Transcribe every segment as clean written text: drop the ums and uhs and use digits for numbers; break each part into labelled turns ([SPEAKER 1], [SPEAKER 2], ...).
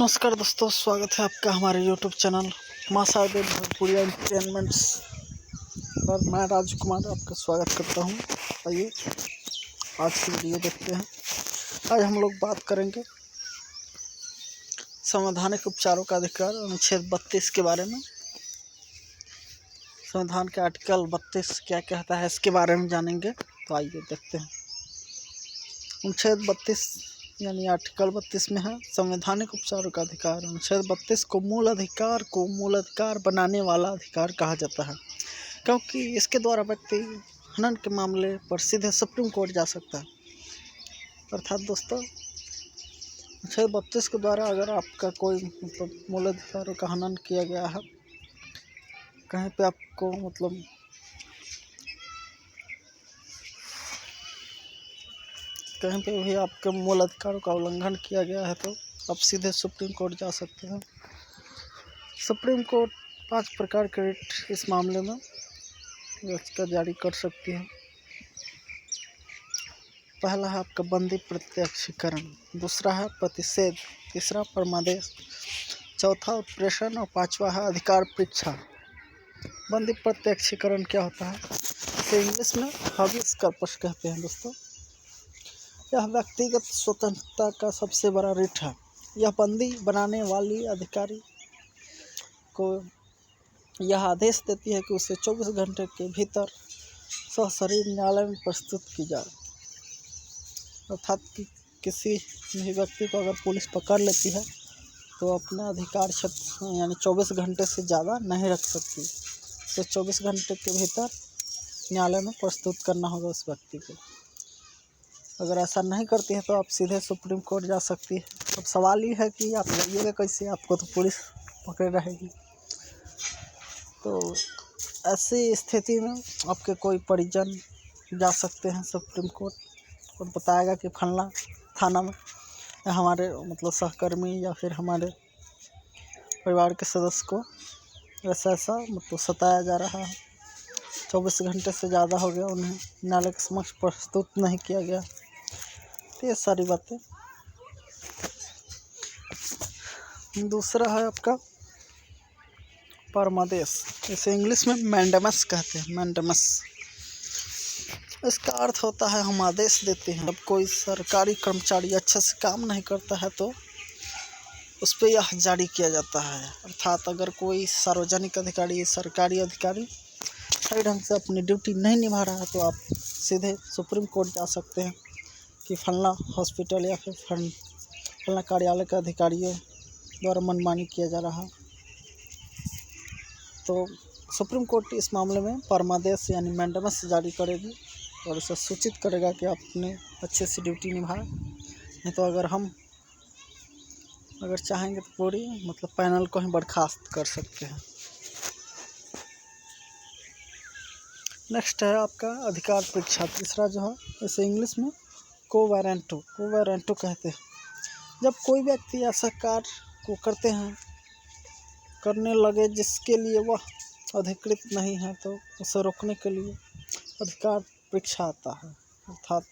[SPEAKER 1] नमस्कार दोस्तों, स्वागत है आपका हमारे यूट्यूब चैनल माँ साहेब भोजपुरिया एंटरटेनमेंट्स पर। मैं राजकुमार आपका स्वागत करता हूँ। आइए आज की वीडियो देखते हैं। आज हम लोग बात करेंगे संवैधानिक उपचारों का अधिकार अनुच्छेद 32 के बारे में। संविधान के आर्टिकल 32 क्या कहता है इसके बारे में जानेंगे। तो आइए देखते हैं। अनुच्छेद 32 यानी आर्टिकल 32 में है संवैधानिक उपचारों का अधिकार। अनुच्छेद 32 को मूल अधिकार बनाने वाला अधिकार कहा जाता है, क्योंकि इसके द्वारा व्यक्ति हनन के मामले पर सीधे सुप्रीम कोर्ट जा सकता है। अर्थात दोस्तों, अनुच्छेद 32 के द्वारा अगर आपका कोई मूल अधिकारों का हनन किया गया है, कहीं पे आपको कहीं पे भी आपके मूल अधिकारों का उल्लंघन किया गया है तो आप सीधे सुप्रीम कोर्ट जा सकते हैं। सुप्रीम कोर्ट 5 प्रकार के रिट इस मामले में याचिका जारी कर सकती है। पहला है आपका बंदी प्रत्यक्षीकरण, दूसरा है प्रतिषेध, तीसरा परमादेश, चौथा उत्प्रेषण और पांचवा है अधिकार परीक्षा। बंदी प्रत्यक्षीकरण क्या होता है? इसे इंग्लिश में हाबियस कॉर्पस कहते हैं। दोस्तों, यह व्यक्तिगत स्वतंत्रता का सबसे बड़ा रिट है। यह बंदी बनाने वाली अधिकारी को यह आदेश देती है कि उसे 24 घंटे के भीतर सशरीर न्यायालय में प्रस्तुत की जाए। अर्थात कि किसी भी व्यक्ति को अगर पुलिस पकड़ लेती है तो अपना अधिकार क्षेत्र यानी 24 घंटे से ज़्यादा नहीं रख सकती। उसे 24 घंटे के भीतर न्यायालय में प्रस्तुत करना होगा उस व्यक्ति को। अगर ऐसा नहीं करती है तो आप सीधे सुप्रीम कोर्ट जा सकती है। अब सवाल ये है कि आप जाइएगा कैसे, आपको तो पुलिस पकड़े रहेगी। तो ऐसी स्थिति में आपके कोई परिजन जा सकते हैं सुप्रीम कोर्ट और बताएगा कि फलना थाना में हमारे सहकर्मी या फिर हमारे परिवार के सदस्य को ऐसा सताया जा रहा है, 24 घंटे से ज़्यादा हो गया, उन्हें न्यायालय के समक्ष प्रस्तुत नहीं किया गया। तो ये सारी बातें। दूसरा है आपका परमादेश, इसे इंग्लिश में मैंडेमस कहते हैं। मैंडेमस, इसका अर्थ होता है हम आदेश देते हैं। जब कोई सरकारी कर्मचारी अच्छे से काम नहीं करता है तो उस पर यह जारी किया जाता है। अर्थात अगर कोई सार्वजनिक अधिकारी, सरकारी अधिकारी सही ढंग से अपनी ड्यूटी नहीं निभा रहा है तो आप सीधे सुप्रीम कोर्ट जा सकते हैं कि फलना हॉस्पिटल या फिर फलना कार्यालय के अधिकारियों द्वारा मनमानी किया जा रहा है। तो सुप्रीम कोर्ट इस मामले में परमादेश यानी मैंडेमस जारी करेगी और उसे सूचित करेगा कि आपने अच्छे से ड्यूटी निभाए। नहीं तो अगर चाहेंगे तो पूरी पैनल को ही बर्खास्त कर सकते हैं। नेक्स्ट है आपका अधिकार परीक्षा, तीसरा जो है इसे इंग्लिश में कोवैरेंटो कहते हैं। जब कोई व्यक्ति ऐसा कार्य को करने लगे जिसके लिए वह अधिकृत नहीं है तो उसे रोकने के लिए अधिकार परीक्षा आता है। अर्थात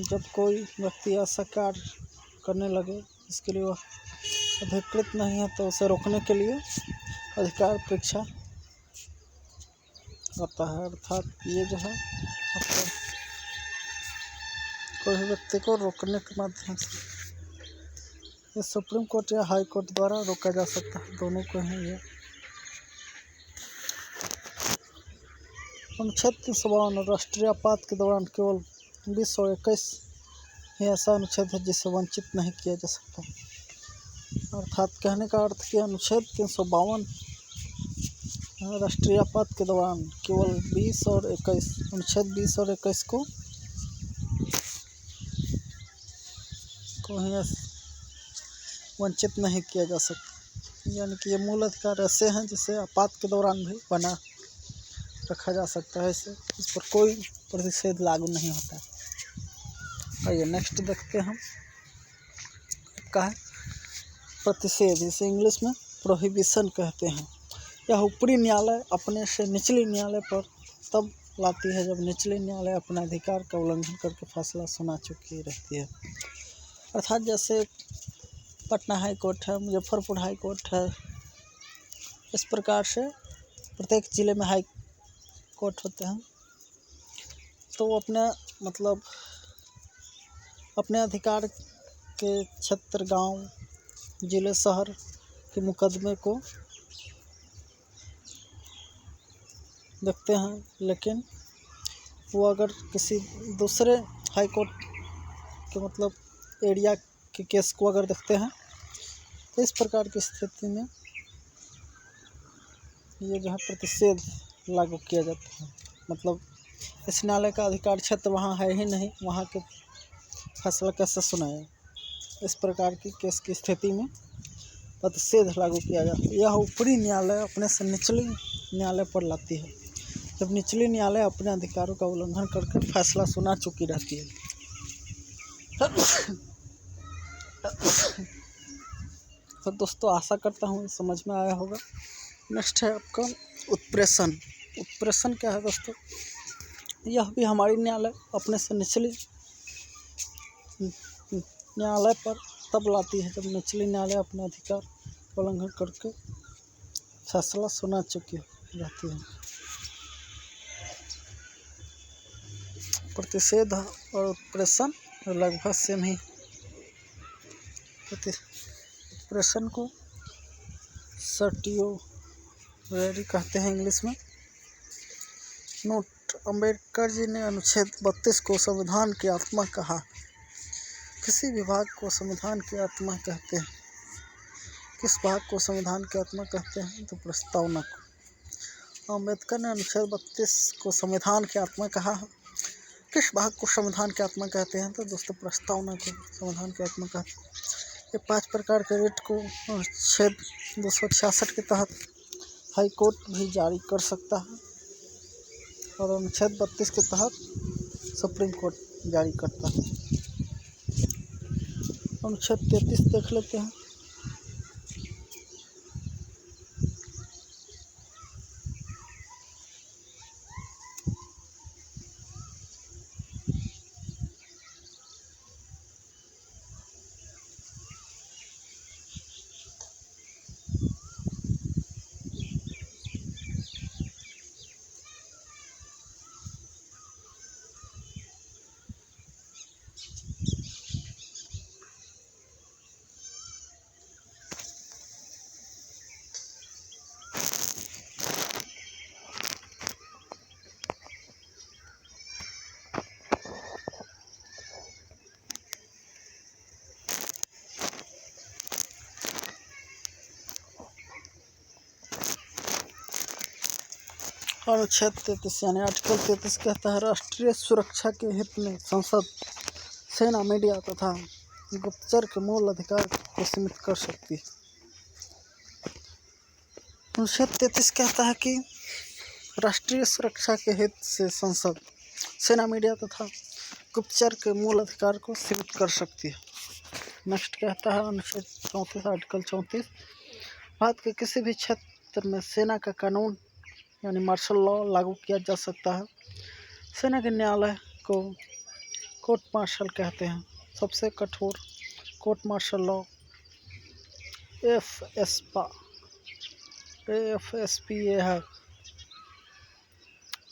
[SPEAKER 1] जब कोई व्यक्ति ऐसा कार्य करने लगे जिसके लिए वह अधिकृत नहीं है तो उसे रोकने के लिए अधिकार परीक्षा आता है। अर्थात ये जो है आपको कोई व्यक्ति को रोकने के माध्यम से ये सुप्रीम कोर्ट या हाई कोर्ट द्वारा रोका जा सकता है, दोनों को ही। ये अनुच्छेद 352 राष्ट्रीय आपात के दौरान केवल 20 और 21 ही ऐसा अनुच्छेद है जिसे वंचित नहीं किया जा सकता। अर्थात कहने का अर्थ कि अनुच्छेद 352 राष्ट्रीय आपात के दौरान केवल 20 और 21 अनुच्छेद 20 और 21 को ही वंचित नहीं किया जा सकता। यानी कि ये मूल अधिकार ऐसे हैं जिसे आपात के दौरान भी बना रखा जा सकता है। इस पर कोई प्रतिषेध लागू नहीं होता है। आइए नेक्स्ट देखते हैं हम क्या है प्रतिषेध, इसे इंग्लिश में प्रोहिबिशन कहते हैं। यह ऊपरी न्यायालय अपने से निचले न्यायालय पर तब लाती है जब निचले न्यायालय अपने अधिकार का उल्लंघन करके फैसला सुना चुकी रहती है। अर्थात जैसे पटना हाई कोर्ट है, मुजफ्फरपुर हाई कोर्ट है, इस प्रकार से प्रत्येक ज़िले में हाई कोर्ट होते हैं। तो वो मतलब अपने अधिकार के क्षेत्र, गांव, ज़िले, शहर के मुकदमे को देखते हैं। लेकिन वो अगर किसी दूसरे हाई कोर्ट के मतलब एरिया के केस को अगर देखते हैं तो इस प्रकार की स्थिति में ये जो है प्रतिषेध लागू किया जाता है। मतलब इस न्यायालय का अधिकार क्षेत्र वहाँ है ही नहीं, वहाँ के फैसला कैसे सुनाए, इस प्रकार की केस की स्थिति में प्रतिषेध लागू किया जाता है। यह ऊपरी न्यायालय अपने से निचले न्यायालय पर लाती है, जब निचली न्यायालय अपने अधिकारों का उल्लंघन करके फैसला सुना चुकी रहती है। तो दोस्तों आशा करता हूँ समझ में आया होगा। नेक्स्ट है आपका उत्प्रेषण। उत्प्रेषण क्या है दोस्तों? यह भी हमारी न्यायालय अपने से निचली न्यायालय पर तब लाती है जब निचली न्यायालय अपने अधिकार का उल्लंघन करके फैसला सुना चुकी रहती है। प्रतिषेध और उत्प्रेषण लगभग सेम ही। उत्प्रेषण को सर्टियोरेरी कहते हैं इंग्लिश में। नोट: अंबेडकर जी ने अनुच्छेद 32 को संविधान की आत्मा कहा। किसी भी भाग को संविधान की आत्मा कहते हैं। किस भाग को संविधान की आत्मा कहते हैं? तो प्रस्तावना को। अंबेडकर ने अनुच्छेद 32 को संविधान की आत्मा कहा है। किस भाग को संविधान की आत्मा कहते हैं? तो दोस्तों प्रस्तावना को संविधान की आत्मा कहते हैं। ये 5 प्रकार के रिट को अनुच्छेद 266 के तहत हाई कोर्ट भी जारी कर सकता है और अनुच्छेद 32 के तहत सुप्रीम कोर्ट जारी करता है। अनुच्छेद 33 देख लेते हैं। अनुच्छेद 33 यानी आर्टिकल 33 कहता है, राष्ट्रीय सुरक्षा के हित में संसद, सेना, मीडिया तथा गुप्तचर के मूल अधिकार को सीमित कर सकती है। अनुच्छेद 33 कहता है कि राष्ट्रीय सुरक्षा के हित से संसद, सेना, मीडिया तथा गुप्तचर के मूल अधिकार को सीमित कर सकती है। नेक्स्ट कहता है अनुच्छेद 34 आर्टिकल 34, भारत के किसी भी क्षेत्र में सेना का कानून यानी मार्शल लॉ लागू किया जा सकता है। सेना के न्यायालय को कोर्ट मार्शल कहते हैं। सबसे कठोर कोर्ट मार्शल लॉ AFSPA है,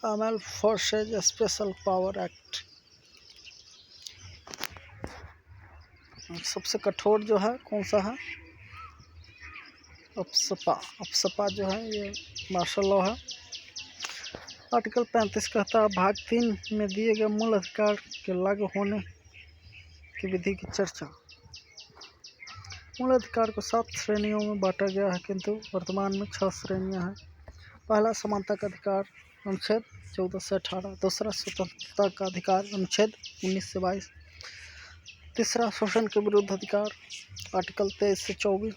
[SPEAKER 1] armed forces special power act. सबसे कठोर जो है कौन सा है? अप्सपा जो है ये मार्शल लॉ है। आर्टिकल 35 कहता है, भाग 3 में दिए गए मूल अधिकार के लागू होने की विधि की चर्चा। मूल अधिकार को 7 श्रेणियों में बांटा गया है, किंतु वर्तमान में 6 श्रेणियां हैं। पहला समानता का अधिकार अनुच्छेद 14 से 18। दूसरा स्वतंत्रता का अधिकार अनुच्छेद 19 से 22। तीसरा शोषण के विरुद्ध अधिकार आर्टिकल 23 से 24।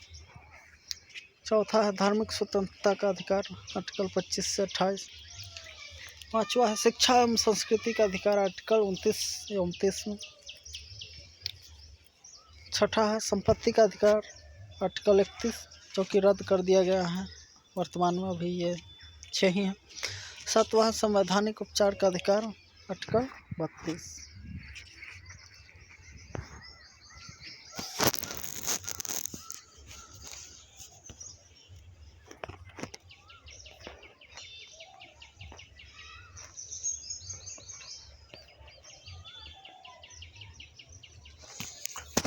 [SPEAKER 1] चौथा है धार्मिक स्वतंत्रता का अधिकार आर्टिकल 25 से 28। पांचवा है शिक्षा एवं संस्कृति का अधिकार आर्टिकल 29 से 29 में। छठा है संपत्ति का अधिकार आर्टिकल 31 जो कि रद्द कर दिया गया है, वर्तमान में अभी ये 6 ही हैं। सातवां है संवैधानिक उपचार का अधिकार आर्टिकल 32।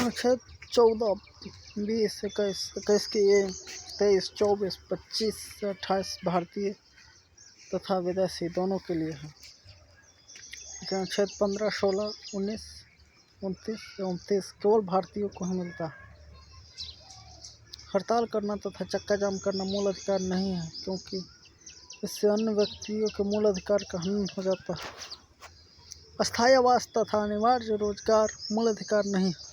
[SPEAKER 1] अनुच्छेद 14, 20, 21 के ये 23, 24, 25 से 28 भारतीय तथा विदेशी दोनों के लिए है। अनुच्छेद 15, 16, 19, 29 से 29 केवल भारतीयों को ही मिलता है। हड़ताल करना तथा चक्का जाम करना मूल अधिकार नहीं है, क्योंकि इससे अन्य व्यक्तियों के मूल अधिकार का हनन हो जाता है। अस्थायी आवास तथा अनिवार्य रोजगार मूल अधिकार नहीं है।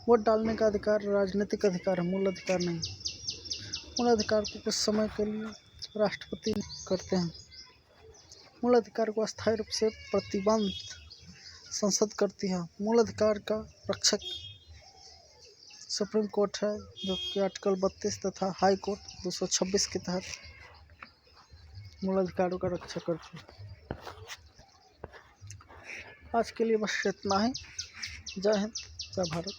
[SPEAKER 1] वोट डालने का अधिकार राजनीतिक अधिकार है, मूल अधिकार नहीं। मूल अधिकार को कुछ समय के लिए राष्ट्रपति करते हैं। मूल अधिकार को अस्थायी रूप से प्रतिबंध संसद करती है। मूल अधिकार का रक्षक सुप्रीम कोर्ट है, जो कि आर्टिकल 32 तथा हाई कोर्ट 226 के तहत मूल अधिकारों का रक्षा करती है। आज के लिए बस इतना ही। जय हिंद, जय भारत।